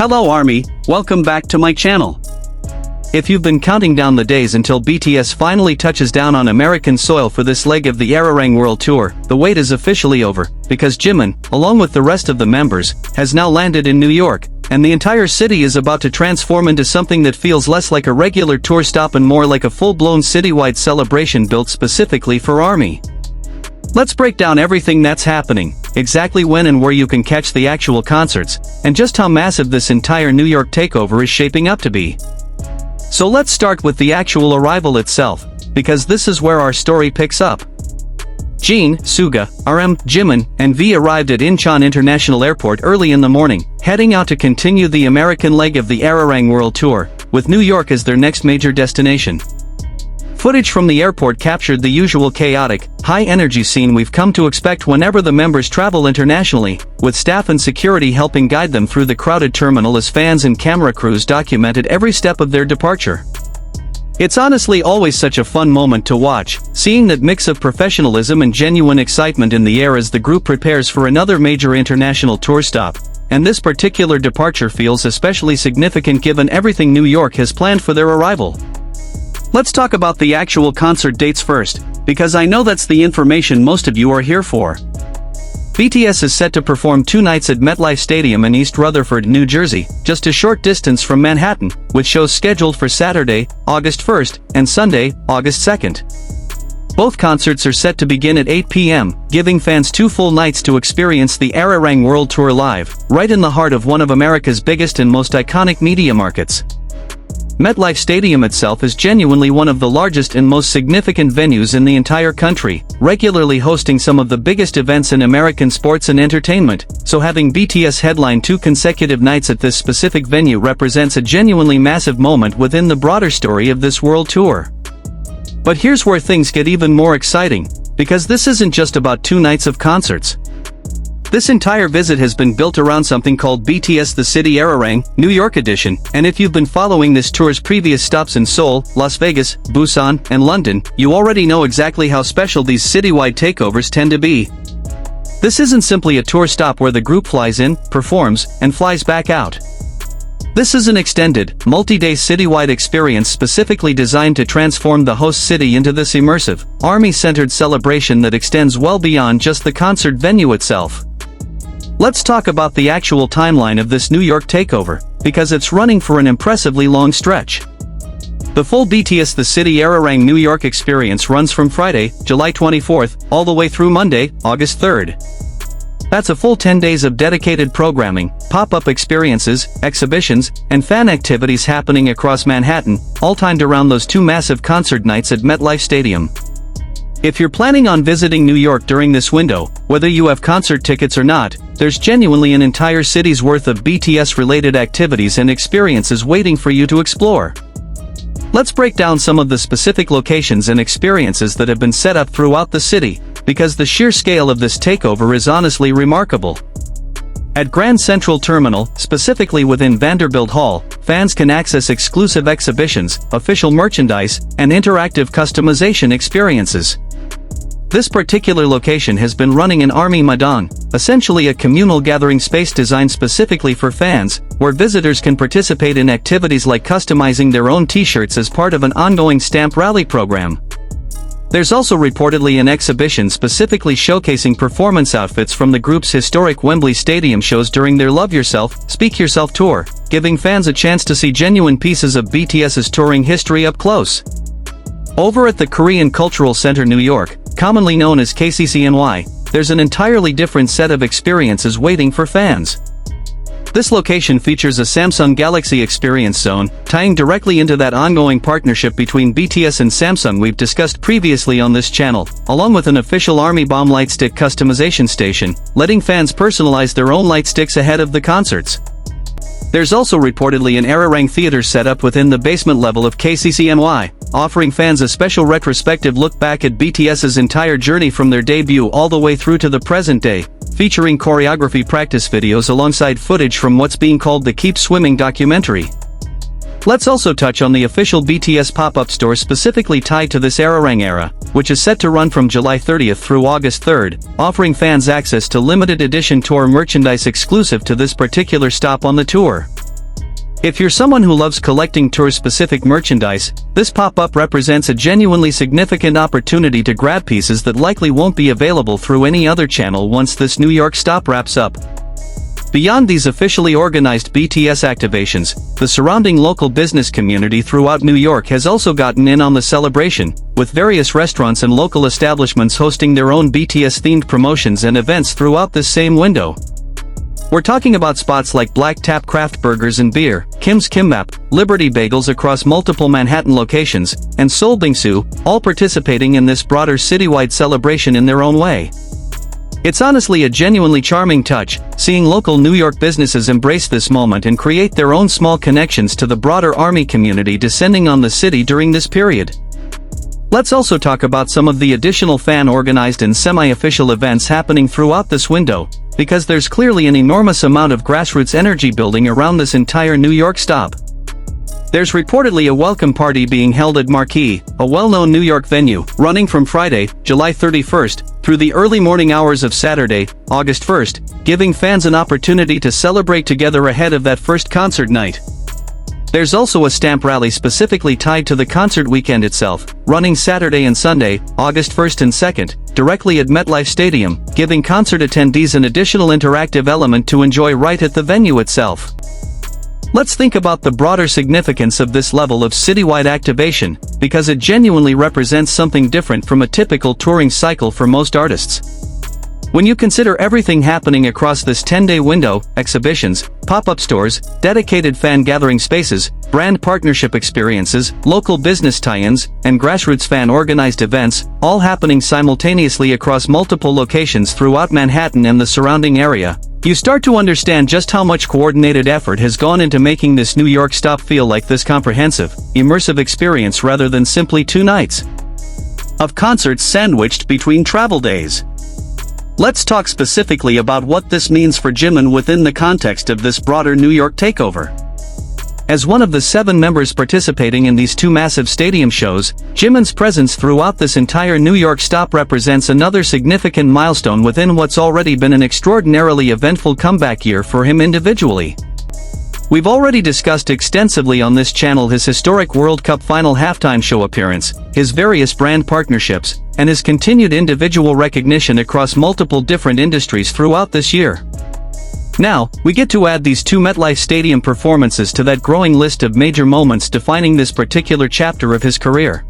Hello ARMY, welcome back to my channel. If you've been counting down the days until BTS finally touches down on American soil for this leg of the Arirang World Tour, the wait is officially over, because Jimin, along with the rest of the members, has now landed in New York, and the entire city is about to transform into something that feels less like a regular tour stop and more like a full-blown citywide celebration built specifically for ARMY. Let's break down everything that's happening, exactly when and where you can catch the actual concerts, and just how massive this entire New York takeover is shaping up to be. So let's start with the actual arrival itself, because this is where our story picks up. Jin, Suga, RM, Jimin, and V arrived at Incheon International Airport early in the morning, heading out to continue the American leg of the Arirang World Tour, with New York as their next major destination. Footage from the airport captured the usual chaotic, high-energy scene we've come to expect whenever the members travel internationally, with staff and security helping guide them through the crowded terminal as fans and camera crews documented every step of their departure. It's honestly always such a fun moment to watch, seeing that mix of professionalism and genuine excitement in the air as the group prepares for another major international tour stop, and this particular departure feels especially significant given everything New York has planned for their arrival. Let's talk about the actual concert dates first, because I know that's the information most of you are here for. BTS is set to perform 2 nights at MetLife Stadium in East Rutherford, New Jersey, just a short distance from Manhattan, with shows scheduled for Saturday, August 1st, and Sunday, August 2nd. Both concerts are set to begin at 8 p.m., giving fans 2 full nights to experience the Arirang World Tour live, right in the heart of one of America's biggest and most iconic media markets. MetLife Stadium itself is genuinely one of the largest and most significant venues in the entire country, regularly hosting some of the biggest events in American sports and entertainment, so having BTS headline 2 consecutive nights at this specific venue represents a genuinely massive moment within the broader story of this world tour. But here's where things get even more exciting, because this isn't just about 2 nights of concerts. This entire visit has been built around something called BTS The City Arirang, New York Edition, and if you've been following this tour's previous stops in Seoul, Las Vegas, Busan, and London, you already know exactly how special these citywide takeovers tend to be. This isn't simply a tour stop where the group flies in, performs, and flies back out. This is an extended, multi-day citywide experience specifically designed to transform the host city into this immersive, ARMY-centered celebration that extends well beyond just the concert venue itself. Let's talk about the actual timeline of this New York takeover, because it's running for an impressively long stretch. The full BTS The City Arirang New York experience runs from Friday, July 24th, all the way through Monday, August 3rd. That's a full 10 days of dedicated programming, pop-up experiences, exhibitions, and fan activities happening across Manhattan, all timed around those 2 massive concert nights at MetLife Stadium. If you're planning on visiting New York during this window, whether you have concert tickets or not, there's genuinely an entire city's worth of BTS-related activities and experiences waiting for you to explore. Let's break down some of the specific locations and experiences that have been set up throughout the city, because the sheer scale of this takeover is honestly remarkable. At Grand Central Terminal, specifically within Vanderbilt Hall, fans can access exclusive exhibitions, official merchandise, and interactive customization experiences. This particular location has been running an ARMY Maidan, essentially a communal gathering space designed specifically for fans, where visitors can participate in activities like customizing their own t-shirts as part of an ongoing stamp rally program. There's also reportedly an exhibition specifically showcasing performance outfits from the group's historic Wembley Stadium shows during their Love Yourself, Speak Yourself tour, giving fans a chance to see genuine pieces of BTS's touring history up close. Over at the Korean Cultural Center New York, commonly known as KCCNY, there's an entirely different set of experiences waiting for fans. This location features a Samsung Galaxy Experience Zone, tying directly into that ongoing partnership between BTS and Samsung we've discussed previously on this channel, along with an official ARMY Bomb Lightstick customization station, letting fans personalize their own lightsticks ahead of the concerts. There's also reportedly an Arirang theater set up within the basement level of KCCNY, offering fans a special retrospective look back at BTS's entire journey from their debut all the way through to the present day, featuring choreography practice videos alongside footage from what's being called the Keep Swimming documentary. Let's also touch on the official BTS pop-up store specifically tied to this Arirang era, which is set to run from July 30th through August 3rd, offering fans access to limited edition tour merchandise exclusive to this particular stop on the tour. If you're someone who loves collecting tour-specific merchandise, this pop-up represents a genuinely significant opportunity to grab pieces that likely won't be available through any other channel once this New York stop wraps up. Beyond these officially organized BTS activations, the surrounding local business community throughout New York has also gotten in on the celebration, with various restaurants and local establishments hosting their own BTS-themed promotions and events throughout this same window. We're talking about spots like Black Tap Craft Burgers and Beer, Kim's Kimbap, Liberty Bagels across multiple Manhattan locations, and Seoul Bingsu, all participating in this broader citywide celebration in their own way. It's honestly a genuinely charming touch, seeing local New York businesses embrace this moment and create their own small connections to the broader ARMY community descending on the city during this period. Let's also talk about some of the additional fan-organized and semi-official events happening throughout this window, because there's clearly an enormous amount of grassroots energy building around this entire New York stop. There's reportedly a welcome party being held at Marquee, a well-known New York venue, running from Friday, July 31st, through the early morning hours of Saturday, August 1st, giving fans an opportunity to celebrate together ahead of that first concert night. There's also a stamp rally specifically tied to the concert weekend itself, running Saturday and Sunday, August 1st and 2nd, directly at MetLife Stadium, giving concert attendees an additional interactive element to enjoy right at the venue itself. Let's think about the broader significance of this level of citywide activation, because it genuinely represents something different from a typical touring cycle for most artists. When you consider everything happening across this 10-day window, exhibitions, pop-up stores, dedicated fan gathering spaces, brand partnership experiences, local business tie-ins, and grassroots fan-organized events, all happening simultaneously across multiple locations throughout Manhattan and the surrounding area, you start to understand just how much coordinated effort has gone into making this New York stop feel like this comprehensive, immersive experience rather than simply 2 nights of concerts sandwiched between travel days. Let's talk specifically about what this means for Jimin within the context of this broader New York takeover. As one of the 7 members participating in these 2 massive stadium shows, Jimin's presence throughout this entire New York stop represents another significant milestone within what's already been an extraordinarily eventful comeback year for him individually. We've already discussed extensively on this channel his historic World Cup final halftime show appearance, his various brand partnerships, and his continued individual recognition across multiple different industries throughout this year. Now, we get to add these 2 MetLife Stadium performances to that growing list of major moments defining this particular chapter of his career.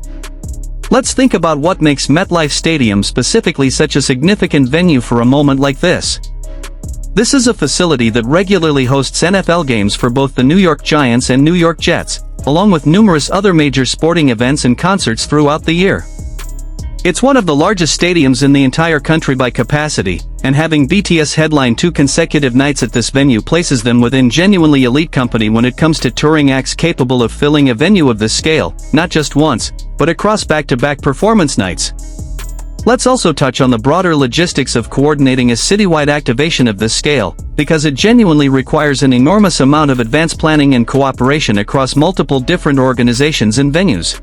Let's think about what makes MetLife Stadium specifically such a significant venue for a moment like this. This is a facility that regularly hosts NFL games for both the New York Giants and New York Jets, along with numerous other major sporting events and concerts throughout the year. It's one of the largest stadiums in the entire country by capacity, and having BTS headline 2 consecutive nights at this venue places them within genuinely elite company when it comes to touring acts capable of filling a venue of this scale, not just once, but across back-to-back performance nights. Let's also touch on the broader logistics of coordinating a citywide activation of this scale, because it genuinely requires an enormous amount of advanced planning and cooperation across multiple different organizations and venues.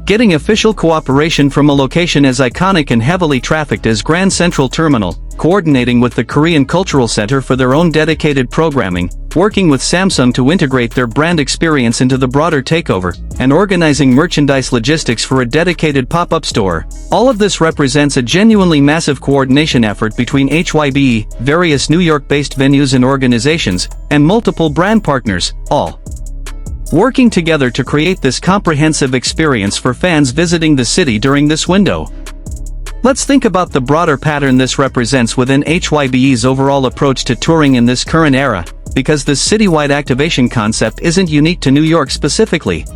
Getting official cooperation from a location as iconic and heavily trafficked as Grand Central Terminal, coordinating with the Korean Cultural Center for their own dedicated programming, working with Samsung to integrate their brand experience into the broader takeover, and organizing merchandise logistics for a dedicated pop-up store. All of this represents a genuinely massive coordination effort between HYBE, various New York-based venues and organizations, and multiple brand partners, all working together to create this comprehensive experience for fans visiting the city during this window. Let's think about the broader pattern this represents within HYBE's overall approach to touring in this current era, because this citywide activation concept isn't unique to New York specifically.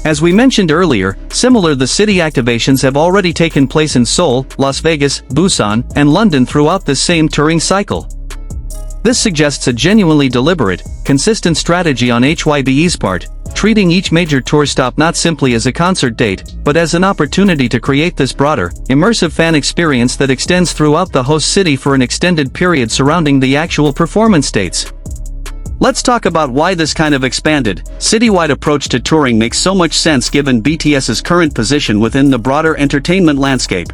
As we mentioned earlier, similar the city activations have already taken place in Seoul, Las Vegas, Busan, and London throughout this same touring cycle. This suggests a genuinely deliberate, consistent strategy on HYBE's part, treating each major tour stop not simply as a concert date, but as an opportunity to create this broader, immersive fan experience that extends throughout the host city for an extended period surrounding the actual performance dates. Let's talk about why this kind of expanded, citywide approach to touring makes so much sense given BTS's current position within the broader entertainment landscape.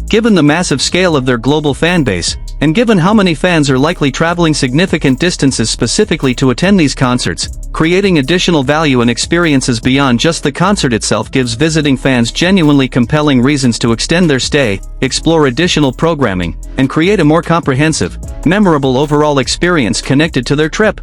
Given the massive scale of their global fan base, And given how many fans are likely traveling significant distances specifically to attend these concerts, creating additional value and experiences beyond just the concert itself gives visiting fans genuinely compelling reasons to extend their stay, explore additional programming, and create a more comprehensive, memorable overall experience connected to their trip.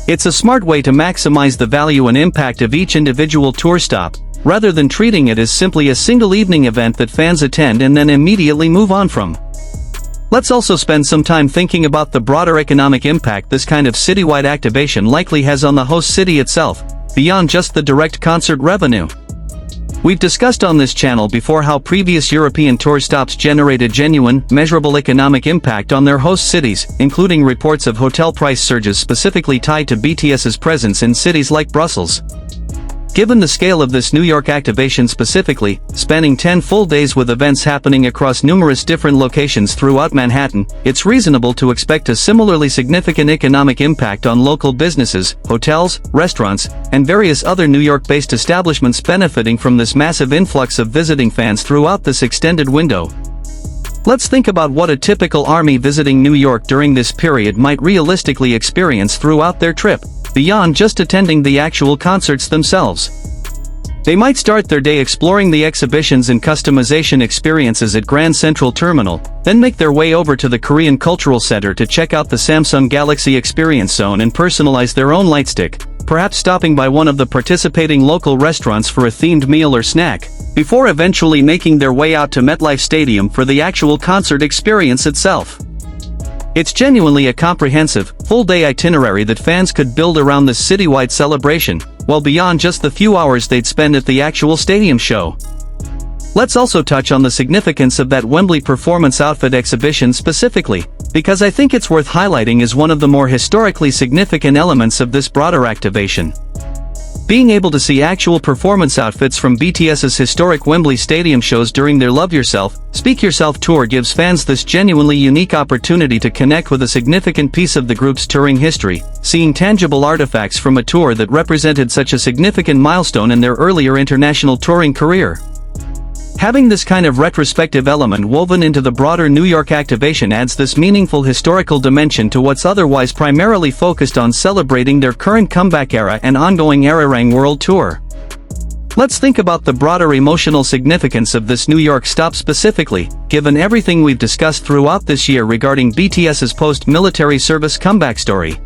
It's a smart way to maximize the value and impact of each individual tour stop, rather than treating it as simply a single evening event that fans attend and then immediately move on from. Let's also spend some time thinking about the broader economic impact this kind of citywide activation likely has on the host city itself, beyond just the direct concert revenue. We've discussed on this channel before how previous European tour stops generated genuine, measurable economic impact on their host cities, including reports of hotel price surges specifically tied to BTS's presence in cities like Brussels. Given the scale of this New York activation specifically, spanning 10 full days with events happening across numerous different locations throughout Manhattan, it's reasonable to expect a similarly significant economic impact on local businesses, hotels, restaurants, and various other New York-based establishments benefiting from this massive influx of visiting fans throughout this extended window. Let's think about what a typical army visiting New York during this period might realistically experience throughout their trip, beyond just attending the actual concerts themselves. They might start their day exploring the exhibitions and customization experiences at Grand Central Terminal, then make their way over to the Korean Cultural Center to check out the Samsung Galaxy Experience Zone and personalize their own lightstick, perhaps stopping by one of the participating local restaurants for a themed meal or snack, before eventually making their way out to MetLife Stadium for the actual concert experience itself. It's genuinely a comprehensive, full-day itinerary that fans could build around this citywide celebration, well beyond just the few hours they'd spend at the actual stadium show. Let's also touch on the significance of that Wembley performance outfit exhibition specifically, because I think it's worth highlighting as one of the more historically significant elements of this broader activation. Being able to see actual performance outfits from BTS's historic Wembley Stadium shows during their Love Yourself, Speak Yourself tour gives fans this genuinely unique opportunity to connect with a significant piece of the group's touring history, seeing tangible artifacts from a tour that represented such a significant milestone in their earlier international touring career. Having this kind of retrospective element woven into the broader New York activation adds this meaningful historical dimension to what's otherwise primarily focused on celebrating their current comeback era and ongoing Arirang World Tour. Let's think about the broader emotional significance of this New York stop specifically, given everything we've discussed throughout this year regarding BTS's post-military service comeback story.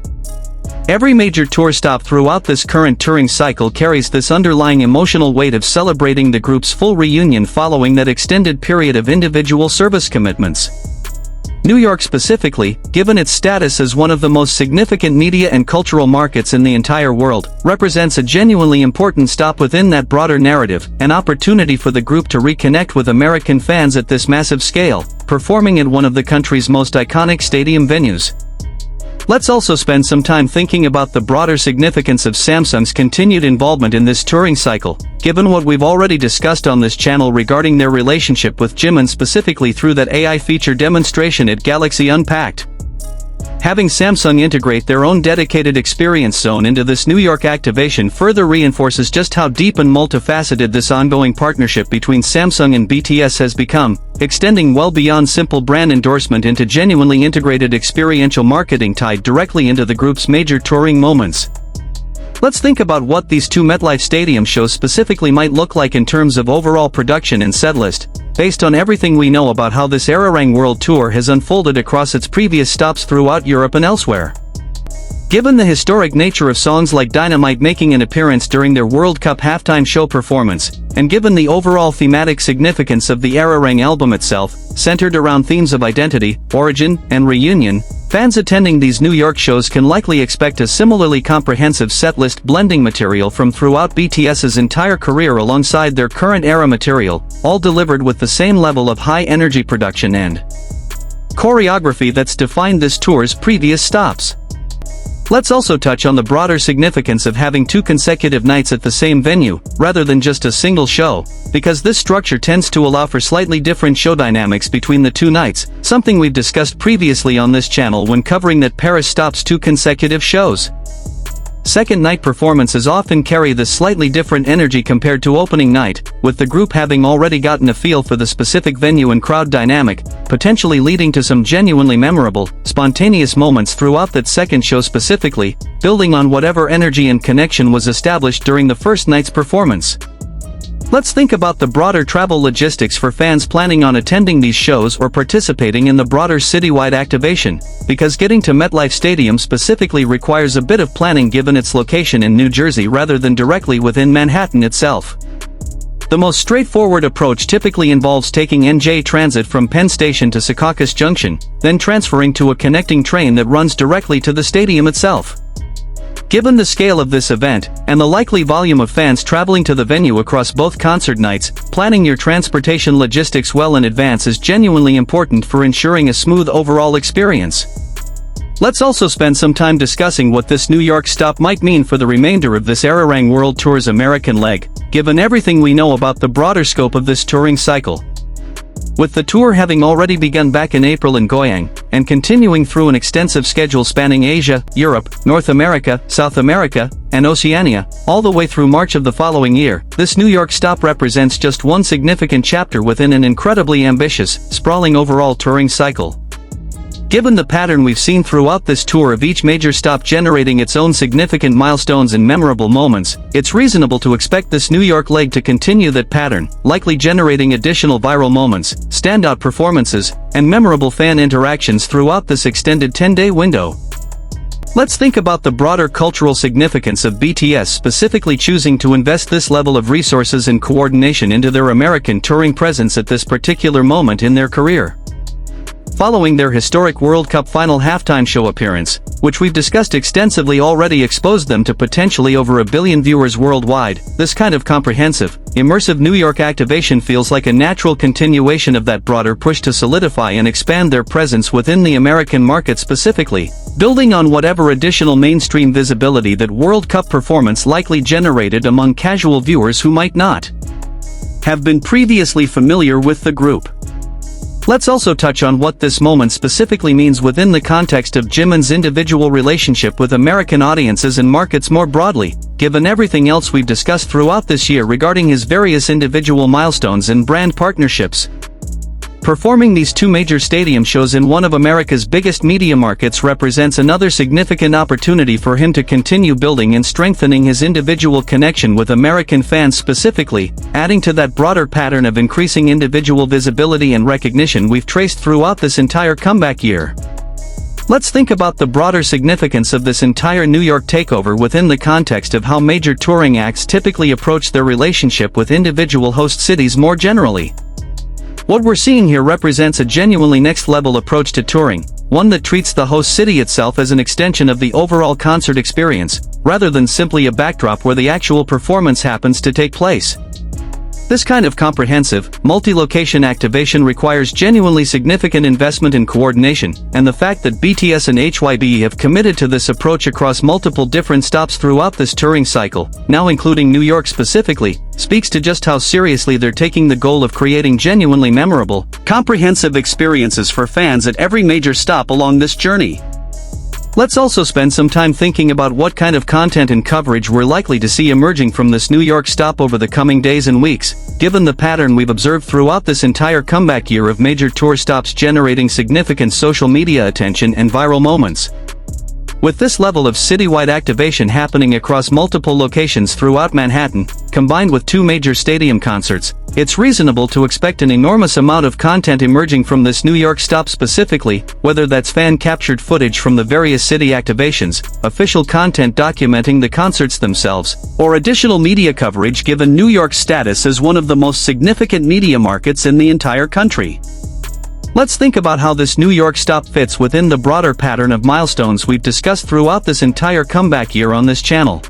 Every major tour stop throughout this current touring cycle carries this underlying emotional weight of celebrating the group's full reunion following that extended period of individual service commitments. New York specifically, given its status as one of the most significant media and cultural markets in the entire world, represents a genuinely important stop within that broader narrative, an opportunity for the group to reconnect with American fans at this massive scale, performing at one of the country's most iconic stadium venues. Let's also spend some time thinking about the broader significance of Samsung's continued involvement in this touring cycle, given what we've already discussed on this channel regarding their relationship with Jimin specifically through that AI feature demonstration at Galaxy Unpacked. Having Samsung integrate their own dedicated experience zone into this New York activation further reinforces just how deep and multifaceted this ongoing partnership between Samsung and BTS has become, extending well beyond simple brand endorsement into genuinely integrated experiential marketing tied directly into the group's major touring moments. Let's think about what these two MetLife Stadium shows specifically might look like in terms of overall production and setlist, based on everything we know about how this Arirang World Tour has unfolded across its previous stops throughout Europe and elsewhere. Given the historic nature of songs like Dynamite making an appearance during their World Cup halftime show performance, and given the overall thematic significance of the Arirang album itself, centered around themes of identity, origin, and reunion, fans attending these New York shows can likely expect a similarly comprehensive setlist blending material from throughout BTS's entire career alongside their current era material, all delivered with the same level of high-energy production and choreography that's defined this tour's previous stops. Let's also touch on the broader significance of having two consecutive nights at the same venue, rather than just a single show, because this structure tends to allow for slightly different show dynamics between the two nights, something we've discussed previously on this channel when covering that Paris stops two consecutive shows. second night performances often carry this slightly different energy compared to opening night, with the group having already gotten a feel for the specific venue and crowd dynamic, potentially leading to some genuinely memorable, spontaneous moments throughout that second show specifically, building on whatever energy and connection was established during the first night's performance. Let's think about the broader travel logistics for fans planning on attending these shows or participating in the broader citywide activation, because getting to MetLife Stadium specifically requires a bit of planning given its location in New Jersey rather than directly within Manhattan itself. The most straightforward approach typically involves taking NJ Transit from Penn Station to Secaucus Junction, then transferring to a connecting train that runs directly to the stadium itself. Given the scale of this event, and the likely volume of fans traveling to the venue across both concert nights, planning your transportation logistics well in advance is genuinely important for ensuring a smooth overall experience. Let's also spend some time discussing what this New York stop might mean for the remainder of this Arirang World Tour's American leg, given everything we know about the broader scope of this touring cycle. With the tour having already begun back in April in Goyang, and continuing through an extensive schedule spanning Asia, Europe, North America, South America, and Oceania, all the way through March of the following year, this New York stop represents just one significant chapter within an incredibly ambitious, sprawling overall touring cycle. Given the pattern we've seen throughout this tour of each major stop generating its own significant milestones and memorable moments, it's reasonable to expect this New York leg to continue that pattern, likely generating additional viral moments, standout performances, and memorable fan interactions throughout this extended 10-day window. Let's think about the broader cultural significance of BTS specifically choosing to invest this level of resources and coordination into their American touring presence at this particular moment in their career. Following their historic World Cup final halftime show appearance, which we've discussed extensively already exposed them to potentially over 1 billion viewers worldwide, this kind of comprehensive, immersive New York activation feels like a natural continuation of that broader push to solidify and expand their presence within the American market specifically, building on whatever additional mainstream visibility that World Cup performance likely generated among casual viewers who might not have been previously familiar with the group. Let's also touch on what this moment specifically means within the context of Jimin's individual relationship with American audiences and markets more broadly, given everything else we've discussed throughout this year regarding his various individual milestones and brand partnerships. Performing these two major stadium shows in one of America's biggest media markets represents another significant opportunity for him to continue building and strengthening his individual connection with American fans specifically, adding to that broader pattern of increasing individual visibility and recognition we've traced throughout this entire comeback year. Let's think about the broader significance of this entire New York takeover within the context of how major touring acts typically approach their relationship with individual host cities more generally. What we're seeing here represents a genuinely next-level approach to touring, one that treats the host city itself as an extension of the overall concert experience, rather than simply a backdrop where the actual performance happens to take place. This kind of comprehensive, multi-location activation requires genuinely significant investment and coordination, and the fact that BTS and HYBE have committed to this approach across multiple different stops throughout this touring cycle, now including New York specifically, speaks to just how seriously they're taking the goal of creating genuinely memorable, comprehensive experiences for fans at every major stop along this journey. Let's also spend some time thinking about what kind of content and coverage we're likely to see emerging from this New York stop over the coming days and weeks, given the pattern we've observed throughout this entire comeback year of major tour stops generating significant social media attention and viral moments. With this level of citywide activation happening across multiple locations throughout Manhattan, combined with two major stadium concerts, it's reasonable to expect an enormous amount of content emerging from this New York stop specifically, whether that's fan-captured footage from the various city activations, official content documenting the concerts themselves, or additional media coverage given New York's status as one of the most significant media markets in the entire country. Let's think about how this New York stop fits within the broader pattern of milestones we've discussed throughout this entire comeback year on this channel.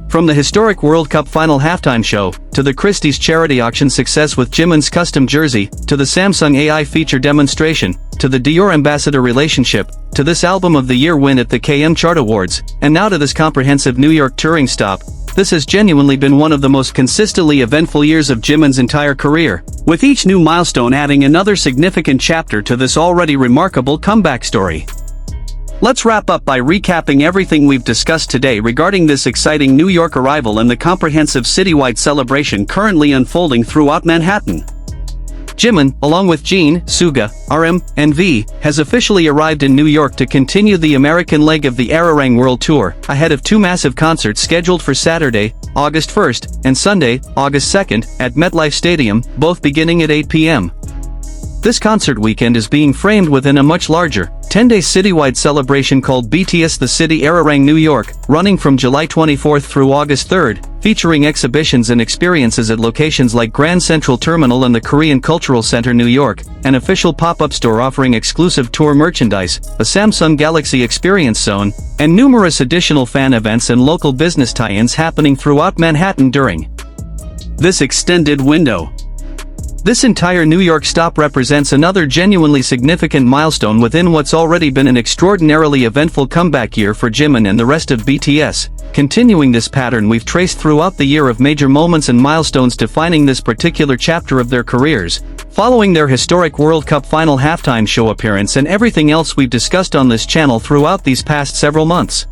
From the historic World Cup final halftime show, to the Christie's charity auction success with Jimin's custom jersey, to the Samsung AI feature demonstration, to the Dior ambassador relationship, to this album of the year win at the KM Chart Awards, and now to this comprehensive New York touring stop, this has genuinely been one of the most consistently eventful years of Jimin's entire career, with each new milestone adding another significant chapter to this already remarkable comeback story. Let's wrap up by recapping everything we've discussed today regarding this exciting New York arrival and the comprehensive citywide celebration currently unfolding throughout Manhattan. Jimin, along with Jin, Suga, RM, and V, has officially arrived in New York to continue the American leg of the Arirang World Tour, ahead of two massive concerts scheduled for Saturday, August 1st, and Sunday, August 2nd, at MetLife Stadium, both beginning at 8 p.m. This concert weekend is being framed within a much larger, 10-day citywide celebration called BTS The City Arirang New York, running from July 24th through August 3rd, featuring exhibitions and experiences at locations like Grand Central Terminal and the Korean Cultural Center New York, an official pop-up store offering exclusive tour merchandise, a Samsung Galaxy Experience Zone, and numerous additional fan events and local business tie-ins happening throughout Manhattan during this extended window. This entire New York stop represents another genuinely significant milestone within what's already been an extraordinarily eventful comeback year for Jimin and the rest of BTS, continuing this pattern we've traced throughout the year of major moments and milestones defining this particular chapter of their careers, following their historic World Cup final halftime show appearance and everything else we've discussed on this channel throughout these past several months.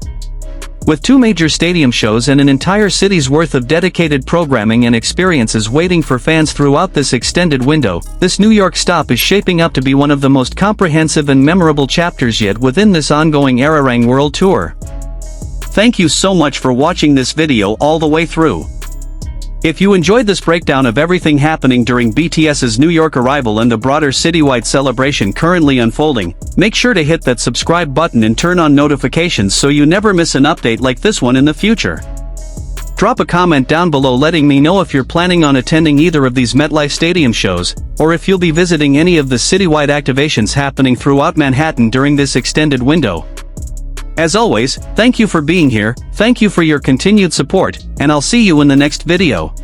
With two major stadium shows and an entire city's worth of dedicated programming and experiences waiting for fans throughout this extended window, this New York stop is shaping up to be one of the most comprehensive and memorable chapters yet within this ongoing Arirang World Tour. Thank you so much for watching this video all the way through. If you enjoyed this breakdown of everything happening during BTS's New York arrival and the broader citywide celebration currently unfolding, make sure to hit that subscribe button and turn on notifications so you never miss an update like this one in the future. Drop a comment down below letting me know if you're planning on attending either of these MetLife Stadium shows, or if you'll be visiting any of the citywide activations happening throughout Manhattan during this extended window. As always, thank you for being here, thank you for your continued support, and I'll see you in the next video.